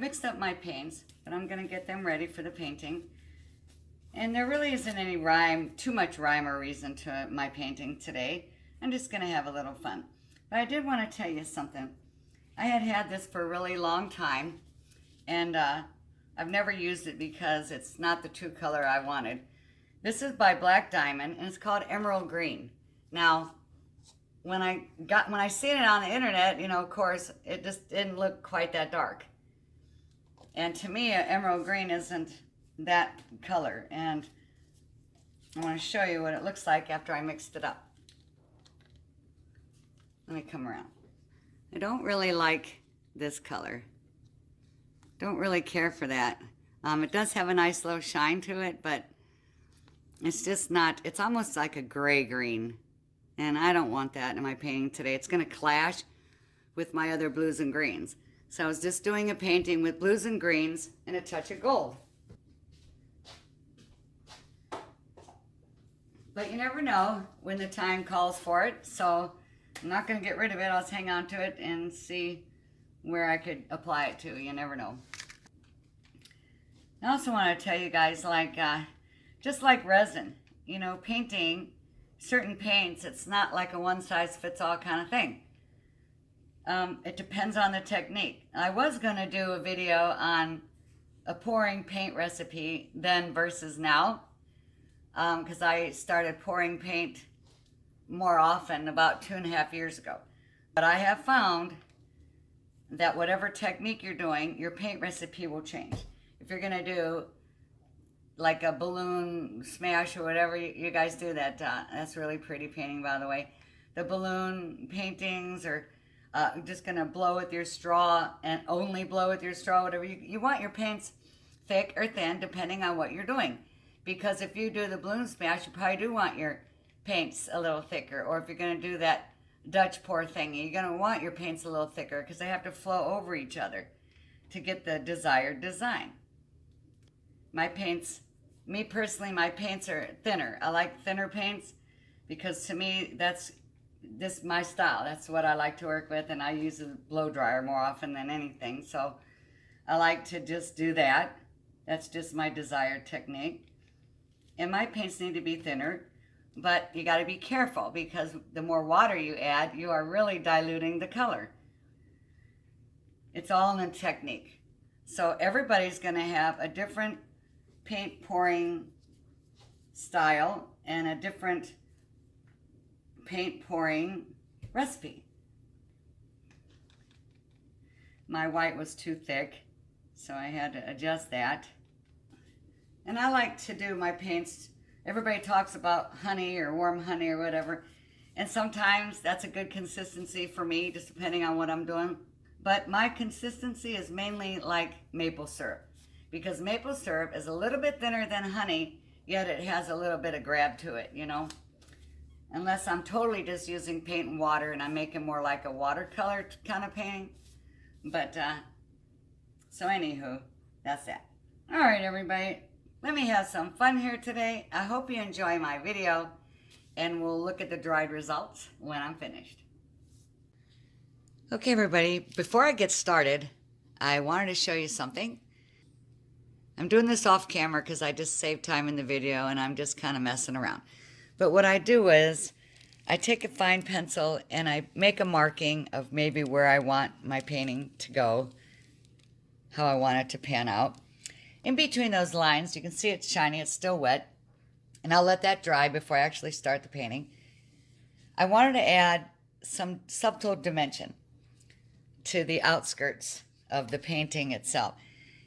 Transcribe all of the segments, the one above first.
mixed up my paints, but I'm going to get them ready for the painting. And there really isn't any too much rhyme or reason to my painting today. I'm just going to have a little fun. But I did want to tell you something. I had this for a really long time, and I've never used it because it's not the true color I wanted. This is by Black Diamond, and it's called Emerald Green. Now, when I seen it on the internet, you know, of course, it just didn't look quite that dark. And to me, emerald green isn't that color. And I want to show you what it looks like after I mixed it up. Let me come around. I don't really like this color. Don't really care for that. It does have a nice little shine to it, but it's just not, it's almost like a gray green. And I don't want that in my painting today. It's going to clash with my other blues and greens. So I was just doing a painting with blues and greens and a touch of gold. But you never know when the time calls for it. So I'm not going to get rid of it. I'll just hang on to it and see where I could apply it to. You never know. I also want to tell you guys, like, just like resin, you know, painting certain paints, it's not like a one-size-fits-all kind of thing. It depends on the technique. I was going to do a video on a pouring paint recipe then versus now, because I started pouring paint more often about 2.5 years ago. But I have found that whatever technique you're doing, your paint recipe will change. If you're going to do like a balloon smash or whatever you guys do, that's really pretty painting, by the way. The balloon paintings, or just going to blow with your straw and only blow with your straw, whatever. You want your paints thick or thin depending on what you're doing. Because if you do the balloon smash, you probably do want your paints a little thicker. Or if you're going to do that Dutch pour thingy, you're going to want your paints a little thicker because they have to flow over each other to get the desired design. My paints, me personally, my paints are thinner. I like thinner paints because to me, that's my style. That's what I like to work with, and I use a blow dryer more often than anything. So I like to just do that. That's just my desired technique. And my paints need to be thinner, but you got to be careful because the more water you add, you are really diluting the color. It's all in the technique. So everybody's going to have a different paint pouring style and a different paint pouring recipe. My white was too thick, so I had to adjust that. And I like to do my paints, everybody talks about honey or warm honey or whatever, and sometimes that's a good consistency for me, just depending on what I'm doing. But my consistency is mainly like maple syrup, because maple syrup is a little bit thinner than honey, yet it has a little bit of grab to it, you know. Unless I'm totally just using paint and water and I'm making more like a watercolor kind of painting. But, so anywho, that's that. All right, everybody, let me have some fun here today. I hope you enjoy my video, and we'll look at the dried results when I'm finished. Okay, everybody, before I get started, I wanted to show you something. I'm doing this off camera because I just saved time in the video and I'm just kind of messing around. But what I do is I take a fine pencil and I make a marking of maybe where I want my painting to go, how I want it to pan out. In between those lines, you can see it's shiny, it's still wet, and I'll let that dry before I actually start the painting. I wanted to add some subtle dimension to the outskirts of the painting itself.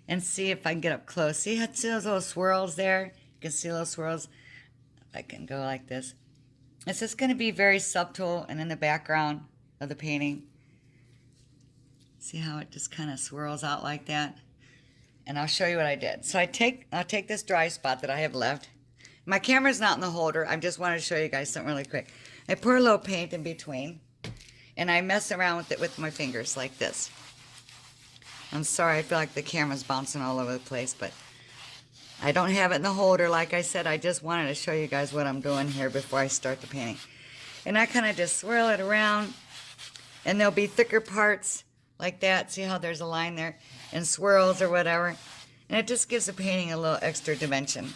And see if I can get up close. See those little swirls there? You can see little swirls. If I can go like this. It's just going to be very subtle and in the background of the painting. See how it just kind of swirls out like that? And I'll show you what I did. So I'll take this dry spot that I have left. My camera's not in the holder. I just wanted to show you guys something really quick. I pour a little paint in between. And I mess around with it with my fingers like this. I'm sorry, I feel like the camera's bouncing all over the place, but I don't have it in the holder. Like I said, I just wanted to show you guys what I'm doing here before I start the painting. And I kind of just swirl it around, and there'll be thicker parts like that. See how there's a line there and swirls or whatever. And it just gives the painting a little extra dimension.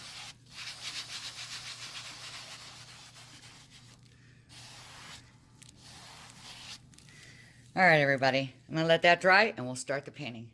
All right, everybody. I'm going to let that dry and we'll start the painting.